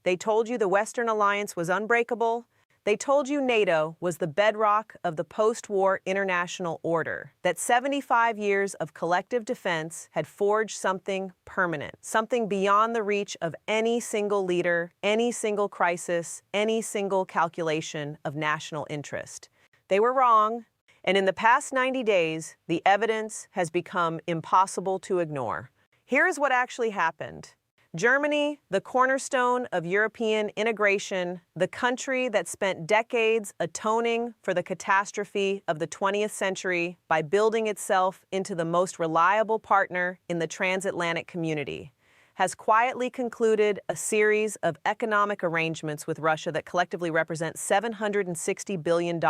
They told you the Western alliance was unbreakable. They told you NATO was the bedrock of the post-war international order, that 75 years of collective defense had forged something permanent, something beyond the reach of any single leader, any single crisis, any single calculation of national interest. They were wrong, and in the past 90 days, the evidence has become impossible to ignore. Here is what actually happened. Germany, the cornerstone of European integration, the country that spent decades atoning for the catastrophe of the 20th century by building itself into the most reliable partner in the transatlantic community, has quietly concluded a series of economic arrangements with Russia that collectively represent $760 billion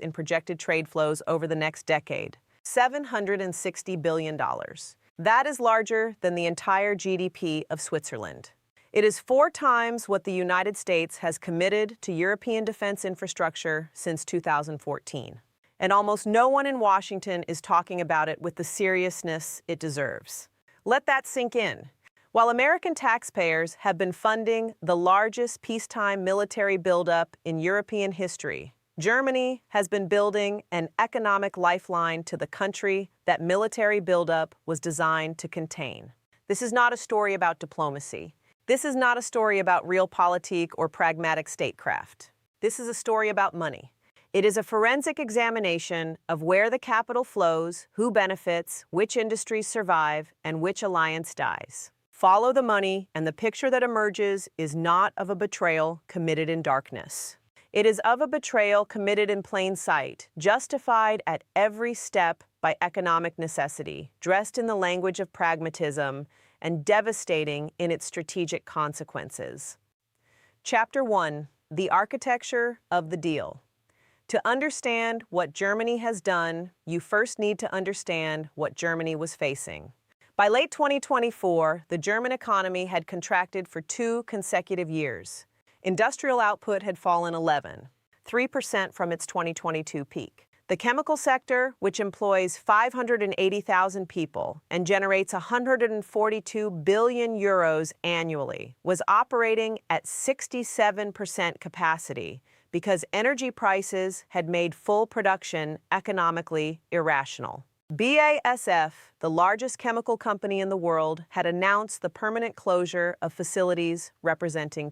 in projected trade flows over the next decade. $760 billion. That is larger than the entire GDP of Switzerland. It is 4 times what the United States has committed to European defense infrastructure since 2014. And almost no one in Washington is talking about it with the seriousness it deserves. Let that sink in. While American taxpayers have been funding the largest peacetime military buildup in European history, Germany has been building an economic lifeline to the country that military buildup was designed to contain. This is not a story about diplomacy. This is not a story about realpolitik or pragmatic statecraft. This is a story about money. It is a forensic examination of where the capital flows, who benefits, which industries survive, and which alliance dies. Follow the money, and the picture that emerges is not of a betrayal committed in darkness. It is of a betrayal committed in plain sight, justified at every step by economic necessity, dressed in the language of pragmatism, and devastating in its strategic consequences. Chapter 1. The Architecture of the Deal. To understand what Germany has done, you first need to understand what Germany was facing. By late 2024, the German economy had contracted for 2 consecutive years. Industrial output had fallen 3% from its 2022 peak. The chemical sector, which employs 580,000 people and generates 142 billion euros annually, was operating at 67% capacity because energy prices had made full production economically irrational. BASF, the largest chemical company in the world, had announced the permanent closure of facilities representing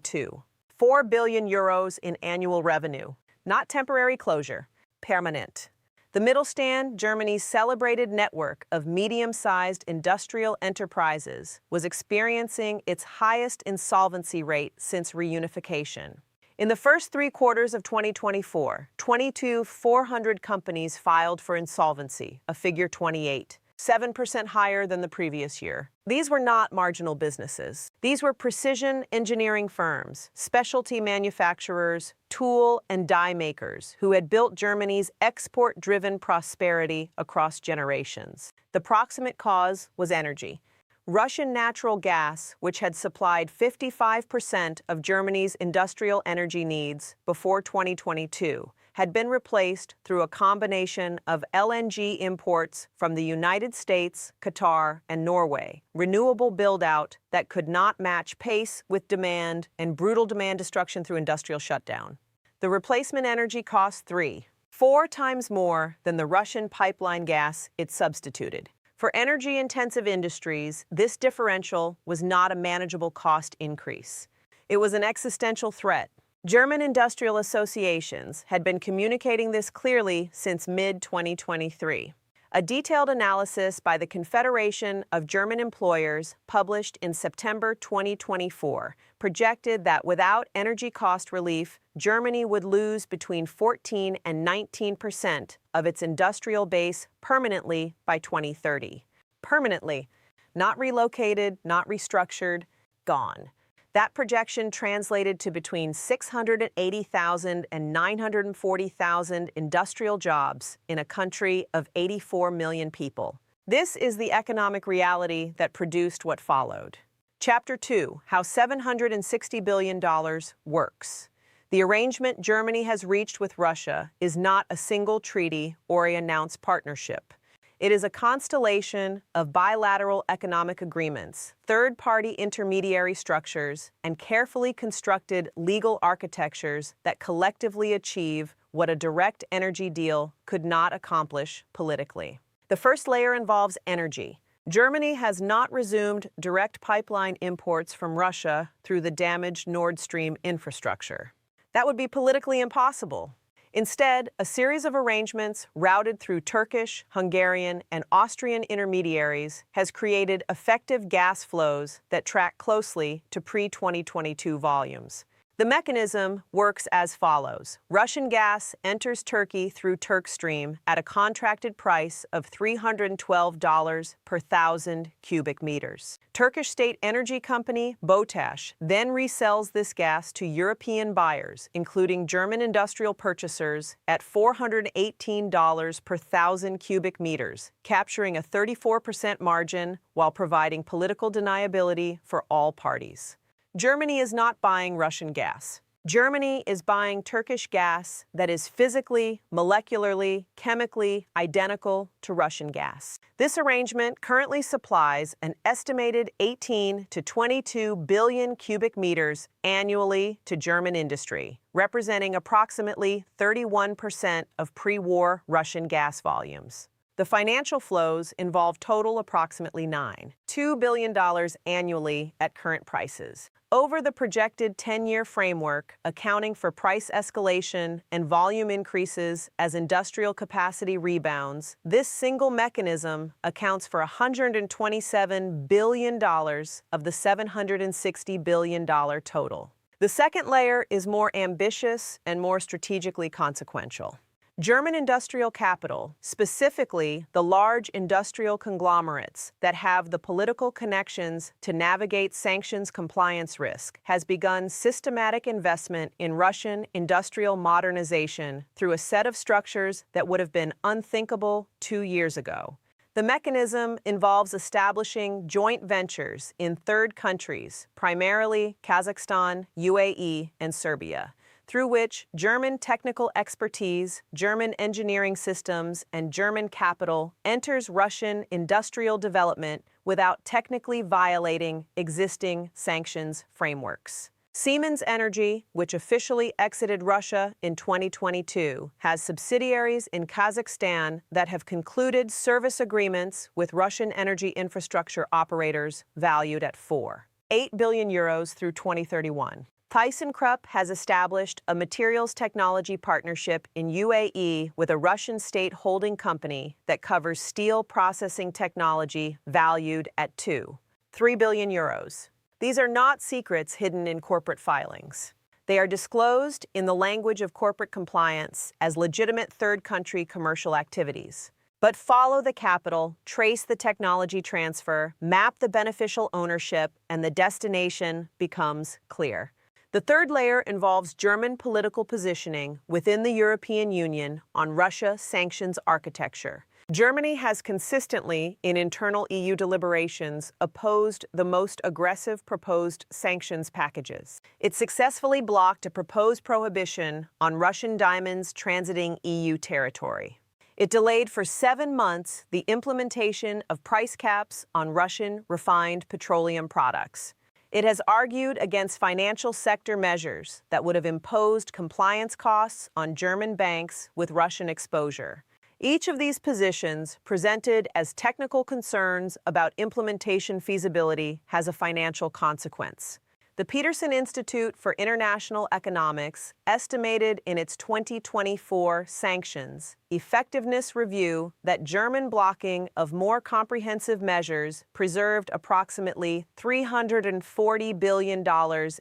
4 billion euros in annual revenue. Not temporary closure, permanent. The Mittelstand, Germany's celebrated network of medium-sized industrial enterprises, was experiencing its highest insolvency rate since reunification. In the first 3 quarters of 2024, 400 companies filed for insolvency, a figure 28, 7% higher than the previous year. These were not marginal businesses. These were precision engineering firms, specialty manufacturers, tool and die makers who had built Germany's export-driven prosperity across generations. The proximate cause was energy. Russian natural gas, which had supplied 55% of Germany's industrial energy needs before 2022, had been replaced through a combination of LNG imports from the United States, Qatar, and Norway, renewable build-out that could not match pace with demand, and brutal demand destruction through industrial shutdown. The replacement energy cost 4 times more than the Russian pipeline gas it substituted. For energy-intensive industries, this differential was not a manageable cost increase. It was an existential threat. German industrial associations had been communicating this clearly since mid-2023. A detailed analysis by the Confederation of German Employers, published in September 2024, projected that without energy cost relief, Germany would lose between 14 and 19% of its industrial base permanently by 2030. Permanently. Not relocated, not restructured, gone. That projection translated to between 680,000 and 940,000 industrial jobs in a country of 84 million people. This is the economic reality that produced what followed. Chapter 2, How $760 billion works. The arrangement Germany has reached with Russia is not a single treaty or an announced partnership. It is a constellation of bilateral economic agreements, third-party intermediary structures, and carefully constructed legal architectures that collectively achieve what a direct energy deal could not accomplish politically. The first layer involves energy. Germany has not resumed direct pipeline imports from Russia through the damaged Nord Stream infrastructure. That would be politically impossible. Instead, a series of arrangements routed through Turkish, Hungarian, and Austrian intermediaries has created effective gas flows that track closely to pre-2022 volumes. The mechanism works as follows. Russian gas enters Turkey through Turkstream at a contracted price of $312 per 1,000 cubic meters. Turkish state energy company BOTAŞ then resells this gas to European buyers, including German industrial purchasers, at $418 per 1,000 cubic meters, capturing a 34% margin while providing political deniability for all parties. Germany is not buying Russian gas. Germany is buying Turkish gas that is physically, molecularly, chemically identical to Russian gas. This arrangement currently supplies an estimated 18 to 22 billion cubic meters annually to German industry, representing approximately 31% of pre-war Russian gas volumes. The financial flows involve total approximately $2 billion annually at current prices. Over the projected 10-year framework, accounting for price escalation and volume increases as industrial capacity rebounds, this single mechanism accounts for $127 billion of the $760 billion total. The second layer is more ambitious and more strategically consequential. German industrial capital, specifically the large industrial conglomerates that have the political connections to navigate sanctions compliance risk, has begun systematic investment in Russian industrial modernization through a set of structures that would have been unthinkable 2 years ago. The mechanism involves establishing joint ventures in third countries, primarily Kazakhstan, UAE, and Serbia, through which German technical expertise, German engineering systems, and German capital enters Russian industrial development without technically violating existing sanctions frameworks. Siemens Energy, which officially exited Russia in 2022, has subsidiaries in Kazakhstan that have concluded service agreements with Russian energy infrastructure operators valued at €8 billion through 2031. ThyssenKrupp has established a materials technology partnership in UAE with a Russian state holding company that covers steel processing technology valued at €3 billion. These are not secrets hidden in corporate filings. They are disclosed in the language of corporate compliance as legitimate third country commercial activities. But follow the capital, trace the technology transfer, map the beneficial ownership, and the destination becomes clear. The third layer involves German political positioning within the European Union on Russia sanctions architecture. Germany has consistently, in internal EU deliberations, opposed the most aggressive proposed sanctions packages. It successfully blocked a proposed prohibition on Russian diamonds transiting EU territory. It delayed for 7 months the implementation of price caps on Russian refined petroleum products. It has argued against financial sector measures that would have imposed compliance costs on German banks with Russian exposure. Each of these positions, presented as technical concerns about implementation feasibility, has a financial consequence. The Peterson Institute for International Economics estimated in its 2024 sanctions effectiveness review that German blocking of more comprehensive measures preserved approximately $340 billion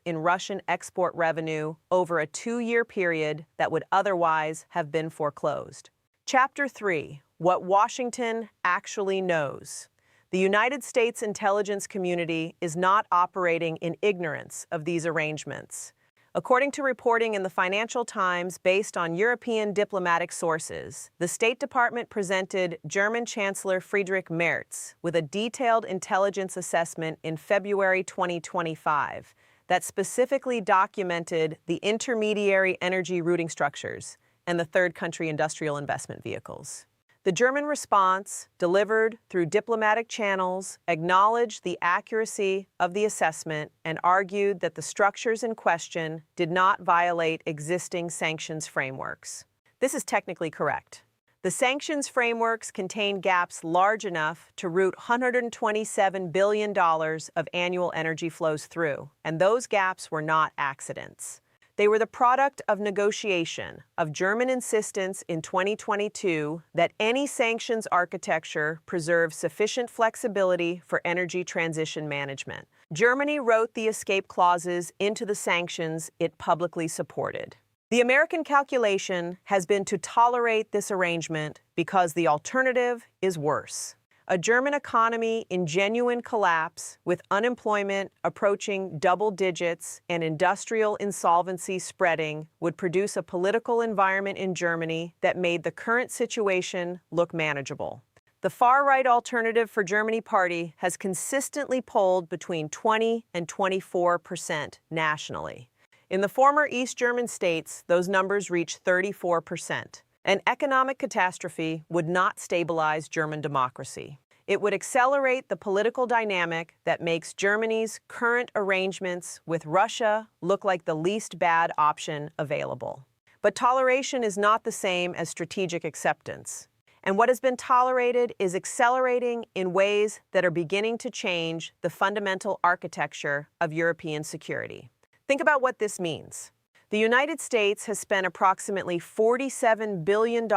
in Russian export revenue over a 2-year period that would otherwise have been foreclosed. Chapter 3: What Washington Actually Knows. The United States intelligence community is not operating in ignorance of these arrangements. According to reporting in the Financial Times based on European diplomatic sources, the State Department presented German Chancellor Friedrich Merz with a detailed intelligence assessment in February 2025 that specifically documented the intermediary energy routing structures and the third country industrial investment vehicles. The German response, delivered through diplomatic channels, acknowledged the accuracy of the assessment and argued that the structures in question did not violate existing sanctions frameworks. This is technically correct. The sanctions frameworks contain gaps large enough to route $127 billion of annual energy flows through, and those gaps were not accidents. They were the product of negotiation, of German insistence in 2022 that any sanctions architecture preserve sufficient flexibility for energy transition management. Germany wrote the escape clauses into the sanctions it publicly supported. The American calculation has been to tolerate this arrangement because the alternative is worse. A German economy in genuine collapse, with unemployment approaching double digits and industrial insolvency spreading, would produce a political environment in Germany that made the current situation look manageable. The far-right Alternative for Germany party has consistently polled between 20 and 24% nationally. In the former East German states, those numbers reach 34%. An economic catastrophe would not stabilize German democracy. It would accelerate the political dynamic that makes Germany's current arrangements with Russia look like the least bad option available. But toleration is not the same as strategic acceptance. And what has been tolerated is accelerating in ways that are beginning to change the fundamental architecture of European security. Think about what this means. The United States has spent approximately $47 billion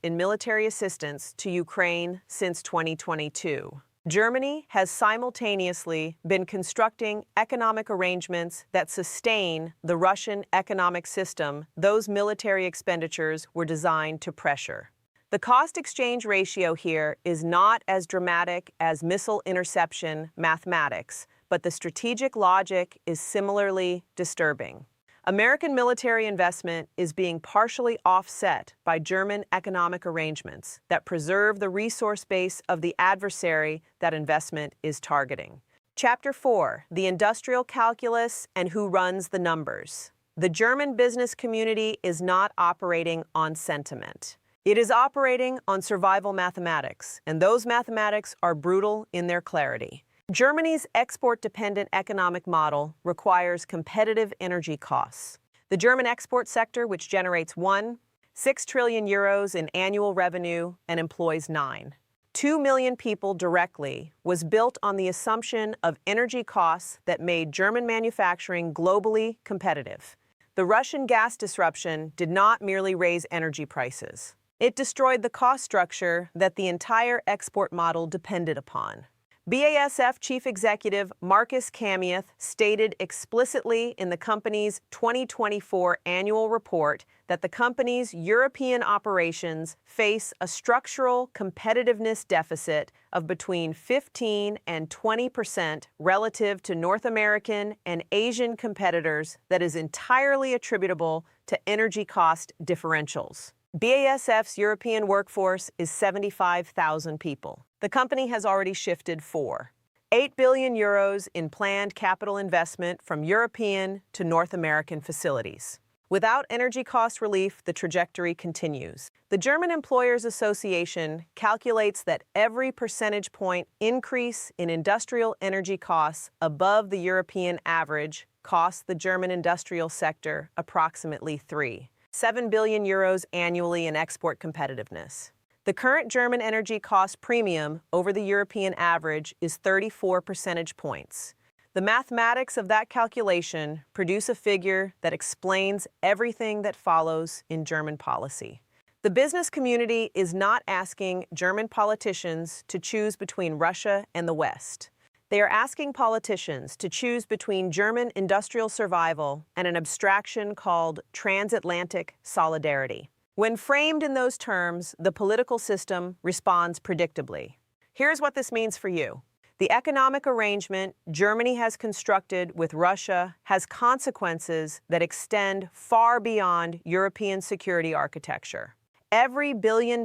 in military assistance to Ukraine since 2022. Germany has simultaneously been constructing economic arrangements that sustain the Russian economic system those military expenditures were designed to pressure. The cost-exchange ratio here is not as dramatic as missile interception mathematics, but the strategic logic is similarly disturbing. American military investment is being partially offset by German economic arrangements that preserve the resource base of the adversary that investment is targeting. Chapter 4, the industrial calculus and who runs the numbers. The German business community is not operating on sentiment. It is operating on survival mathematics, and those mathematics are brutal in their clarity. Germany's export-dependent economic model requires competitive energy costs. The German export sector, which generates 6 trillion euros in annual revenue and employs 2 million people directly, was built on the assumption of energy costs that made German manufacturing globally competitive. The Russian gas disruption did not merely raise energy prices. It destroyed the cost structure that the entire export model depended upon. BASF Chief Executive Markus Kamieth stated explicitly in the company's 2024 annual report that the company's European operations face a structural competitiveness deficit of between 15 and 20% relative to North American and Asian competitors that is entirely attributable to energy cost differentials. BASF's European workforce is 75,000 people. The company has already shifted 8 billion euros in planned capital investment from European to North American facilities. Without energy cost relief, the trajectory continues. The German Employers Association calculates that every percentage point increase in industrial energy costs above the European average costs the German industrial sector approximately 7 billion euros annually in export competitiveness. The current German energy cost premium over the European average is 34 percentage points. The mathematics of that calculation produce a figure that explains everything that follows in German policy. The business community is not asking German politicians to choose between Russia and the West. They are asking politicians to choose between German industrial survival and an abstraction called Transatlantic solidarity. When framed in those terms, the political system responds predictably. Here's what this means for you. The economic arrangement Germany has constructed with Russia has consequences that extend far beyond European security architecture. Every $1 billion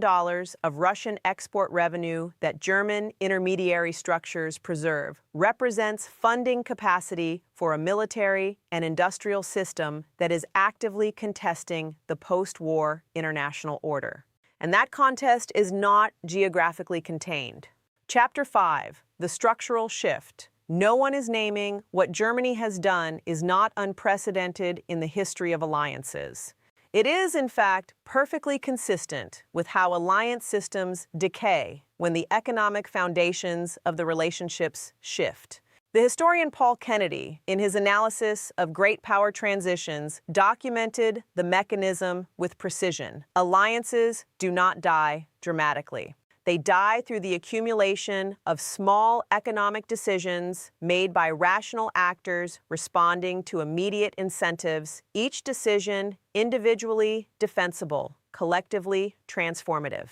of Russian export revenue that German intermediary structures preserve represents funding capacity for a military and industrial system that is actively contesting the post-war international order. And that contest is not geographically contained. Chapter 5, the structural shift. No one is naming what Germany has done is not unprecedented in the history of alliances. It is, in fact, perfectly consistent with how alliance systems decay when the economic foundations of the relationships shift. The historian Paul Kennedy, in his analysis of great power transitions, documented the mechanism with precision. Alliances do not die dramatically. They die through the accumulation of small economic decisions made by rational actors responding to immediate incentives, each decision individually defensible, collectively transformative.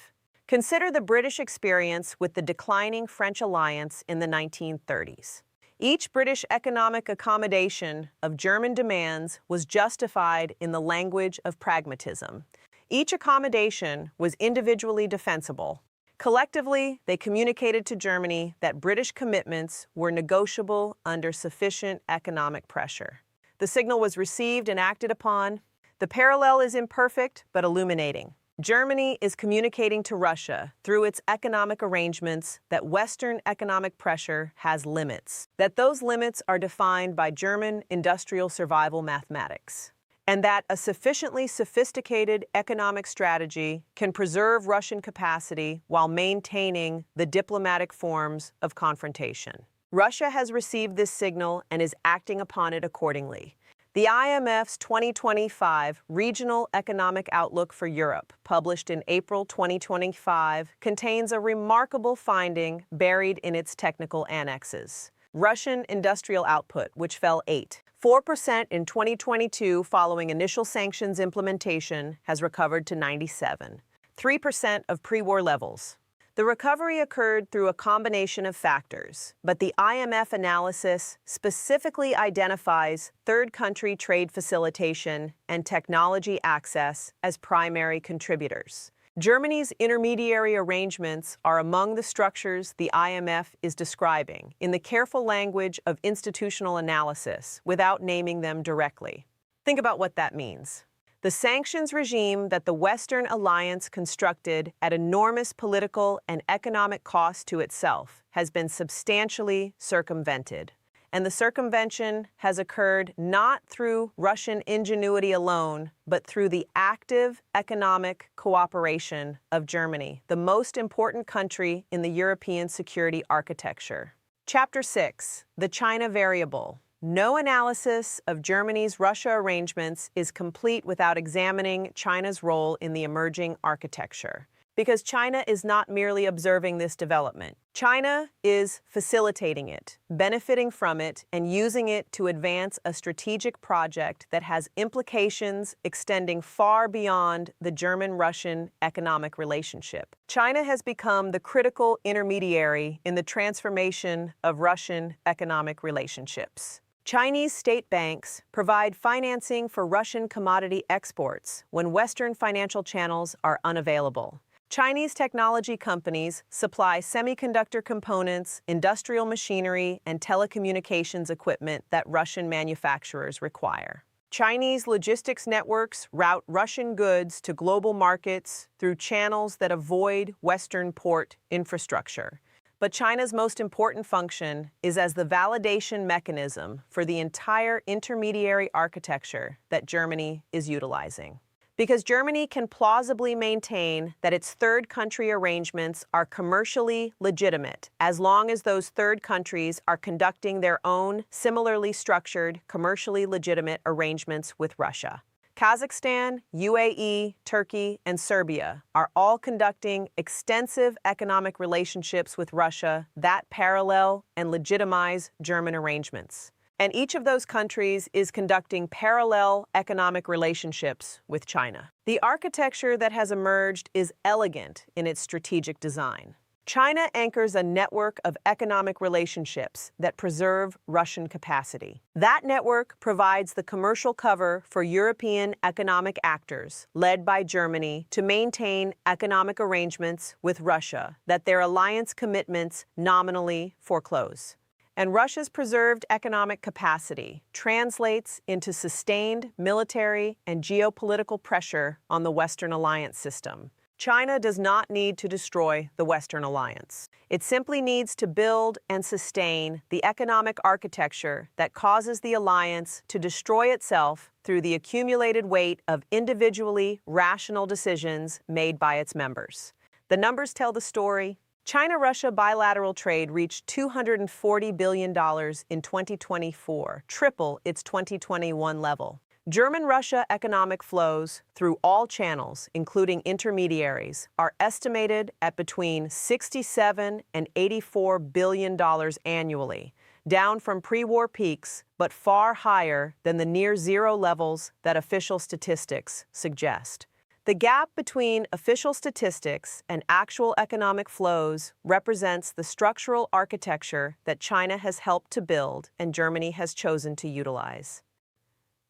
Consider the British experience with the declining French alliance in the 1930s. Each British economic accommodation of German demands was justified in the language of pragmatism. Each accommodation was individually defensible. Collectively, they communicated to Germany that British commitments were negotiable under sufficient economic pressure. The signal was received and acted upon. The parallel is imperfect but illuminating. Germany is communicating to Russia through its economic arrangements that Western economic pressure has limits, that those limits are defined by German industrial survival mathematics, and that a sufficiently sophisticated economic strategy can preserve Russian capacity while maintaining the diplomatic forms of confrontation. Russia has received this signal and is acting upon it accordingly. The IMF's 2025 Regional Economic Outlook for Europe, published in April 2025, contains a remarkable finding buried in its technical annexes. Russian industrial output, which fell 4% in 2022 following initial sanctions implementation, has recovered to 3% of pre-war levels. The recovery occurred through a combination of factors, but the IMF analysis specifically identifies third country trade facilitation and technology access as primary contributors. Germany's intermediary arrangements are among the structures the IMF is describing in the careful language of institutional analysis without naming them directly. Think about what that means. The sanctions regime that the Western alliance constructed at enormous political and economic cost to itself has been substantially circumvented. And the circumvention has occurred not through Russian ingenuity alone, but through the active economic cooperation of Germany, the most important country in the European security architecture. Chapter 6, the China variable. No analysis of Germany's Russia arrangements is complete without examining China's role in the emerging architecture, because China is not merely observing this development. China is facilitating it, benefiting from it, and using it to advance a strategic project that has implications extending far beyond the German-Russian economic relationship. China has become the critical intermediary in the transformation of Russian economic relationships. Chinese state banks provide financing for Russian commodity exports when Western financial channels are unavailable. Chinese technology companies supply semiconductor components, industrial machinery, and telecommunications equipment that Russian manufacturers require. Chinese logistics networks route Russian goods to global markets through channels that avoid Western port infrastructure. But China's most important function is as the validation mechanism for the entire intermediary architecture that Germany is utilizing. Because Germany can plausibly maintain that its third country arrangements are commercially legitimate as long as those third countries are conducting their own similarly structured, commercially legitimate arrangements with Russia. Kazakhstan, UAE, Turkey, and Serbia are all conducting extensive economic relationships with Russia that parallel and legitimize German arrangements. And each of those countries is conducting parallel economic relationships with China. The architecture that has emerged is elegant in its strategic design. China anchors a network of economic relationships that preserve Russian capacity. That network provides the commercial cover for European economic actors, led by Germany, to maintain economic arrangements with Russia that their alliance commitments nominally foreclose. And Russia's preserved economic capacity translates into sustained military and geopolitical pressure on the Western alliance system. China does not need to destroy the Western alliance. It simply needs to build and sustain the economic architecture that causes the alliance to destroy itself through the accumulated weight of individually rational decisions made by its members. The numbers tell the story. China-Russia bilateral trade reached $240 billion in 2024, triple its 2021 level. German-Russia economic flows through all channels, including intermediaries, are estimated at between $67 and $84 billion annually, down from pre-war peaks, but far higher than the near-zero levels that official statistics suggest. The gap between official statistics and actual economic flows represents the structural architecture that China has helped to build and Germany has chosen to utilize.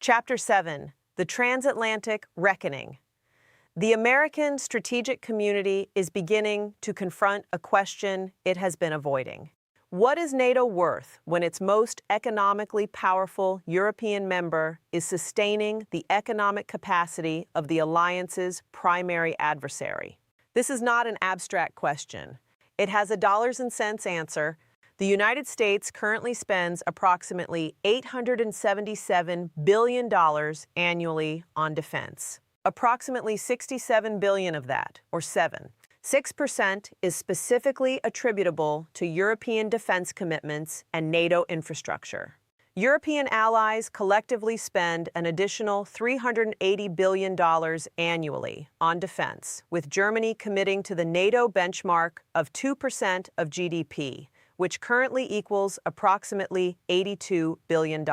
Chapter 7. The Transatlantic Reckoning. The American strategic community is beginning to confront a question it has been avoiding. What is NATO worth when its most economically powerful European member is sustaining the economic capacity of the alliance's primary adversary? This is not an abstract question. It has a dollars and cents answer. The United States currently spends approximately $877 billion annually on defense. Approximately $67 billion of that, or 6%, is specifically attributable to European defense commitments and NATO infrastructure. European allies collectively spend an additional $380 billion annually on defense, with Germany committing to the NATO benchmark of 2% of GDP, which currently equals approximately $82 billion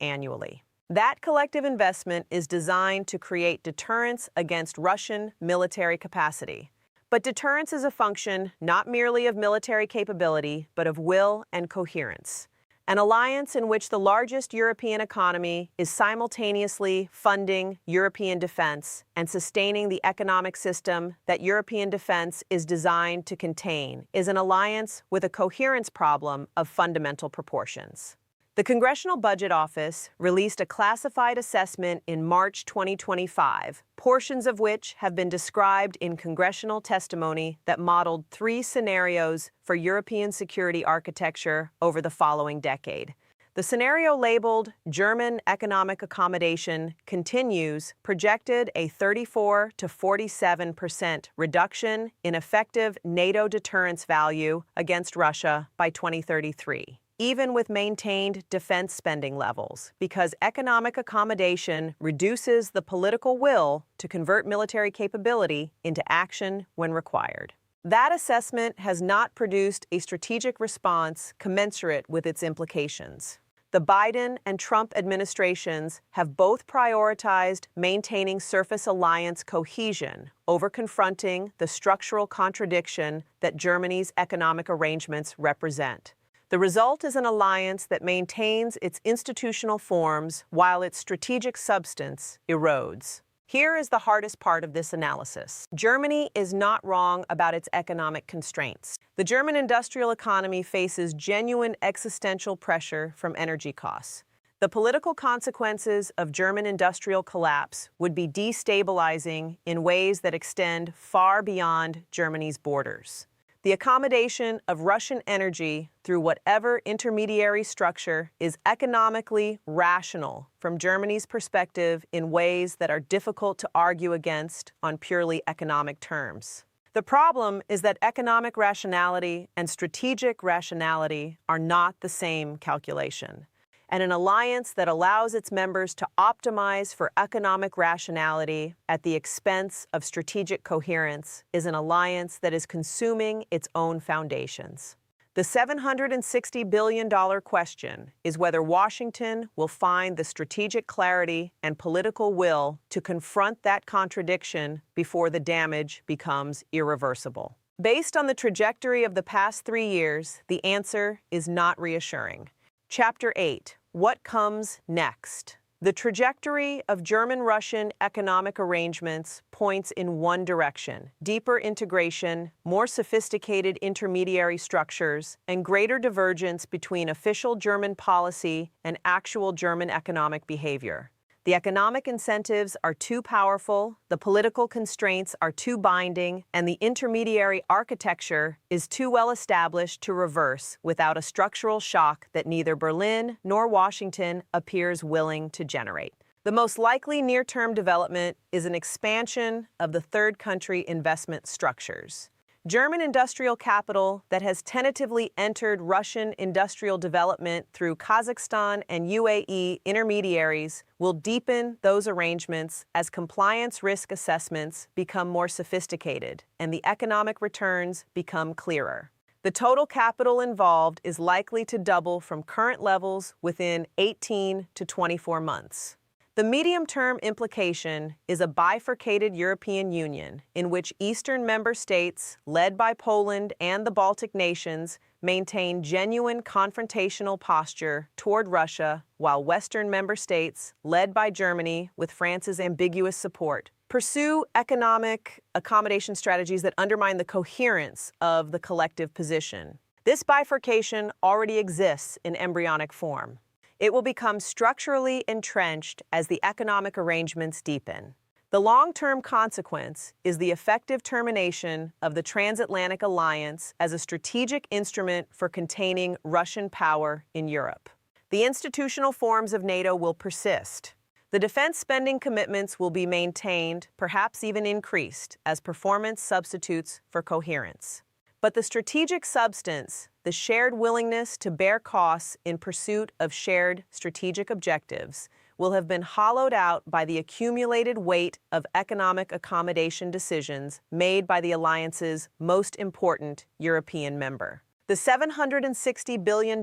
annually. That collective investment is designed to create deterrence against Russian military capacity. But deterrence is a function not merely of military capability, but of will and coherence. An alliance in which the largest European economy is simultaneously funding European defense and sustaining the economic system that European defense is designed to contain is an alliance with a coherence problem of fundamental proportions. The Congressional Budget Office released a classified assessment in March 2025, portions of which have been described in congressional testimony that modeled 3 scenarios for European security architecture over the following decade. The scenario labeled German Economic Accommodation continues projected a 34 to 47% reduction in effective NATO deterrence value against Russia by 2033. Even with maintained defense spending levels, because economic accommodation reduces the political will to convert military capability into action when required. That assessment has not produced a strategic response commensurate with its implications. The Biden and Trump administrations have both prioritized maintaining surface alliance cohesion over confronting the structural contradiction that Germany's economic arrangements represent. The result is an alliance that maintains its institutional forms while its strategic substance erodes. Here is the hardest part of this analysis. Germany is not wrong about its economic constraints. The German industrial economy faces genuine existential pressure from energy costs. The political consequences of German industrial collapse would be destabilizing in ways that extend far beyond Germany's borders. The accommodation of Russian energy through whatever intermediary structure is economically rational from Germany's perspective in ways that are difficult to argue against on purely economic terms. The problem is that economic rationality and strategic rationality are not the same calculation. And an alliance that allows its members to optimize for economic rationality at the expense of strategic coherence is an alliance that is consuming its own foundations. The $760 billion question is whether Washington will find the strategic clarity and political will to confront that contradiction before the damage becomes irreversible. Based on the trajectory of the past 3 years, the answer is not reassuring. Chapter 8. What comes next? The trajectory of German-Russian economic arrangements points in one direction: deeper integration, more sophisticated intermediary structures, and greater divergence between official German policy and actual German economic behavior. The economic incentives are too powerful, the political constraints are too binding, and the intermediary architecture is too well established to reverse without a structural shock that neither Berlin nor Washington appears willing to generate. The most likely near-term development is an expansion of the third country investment structures. German industrial capital that has tentatively entered Russian industrial development through Kazakhstan and UAE intermediaries will deepen those arrangements as compliance risk assessments become more sophisticated and the economic returns become clearer. The total capital involved is likely to double from current levels within 18 to 24 months. The medium-term implication is a bifurcated European Union in which Eastern member states, led by Poland and the Baltic nations, maintain genuine confrontational posture toward Russia, while Western member states, led by Germany with France's ambiguous support, pursue economic accommodation strategies that undermine the coherence of the collective position. This bifurcation already exists in embryonic form. It will become structurally entrenched as the economic arrangements deepen. The long-term consequence is the effective termination of the Transatlantic alliance as a strategic instrument for containing Russian power in Europe. The institutional forms of NATO will persist. The defense spending commitments will be maintained, perhaps even increased, as performance substitutes for coherence. But the strategic substance, the shared willingness to bear costs in pursuit of shared strategic objectives, will have been hollowed out by the accumulated weight of economic accommodation decisions made by the alliance's most important European member. The $760 billion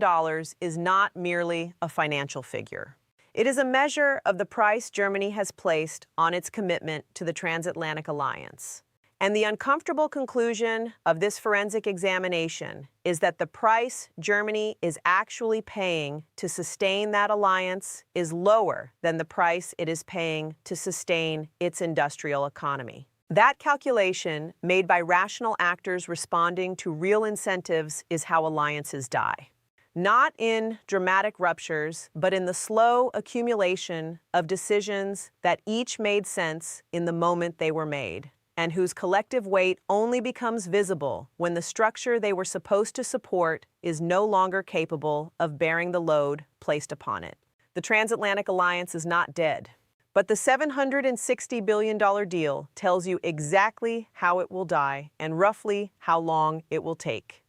is not merely a financial figure. It is a measure of the price Germany has placed on its commitment to the Transatlantic alliance. And the uncomfortable conclusion of this forensic examination is that the price Germany is actually paying to sustain that alliance is lower than the price it is paying to sustain its industrial economy. That calculation, made by rational actors responding to real incentives, is how alliances die. Not in dramatic ruptures, but in the slow accumulation of decisions that each made sense in the moment they were made, and whose collective weight only becomes visible when the structure they were supposed to support is no longer capable of bearing the load placed upon it. The Transatlantic Alliance is not dead, but the $760 billion deal tells you exactly how it will die and roughly how long it will take.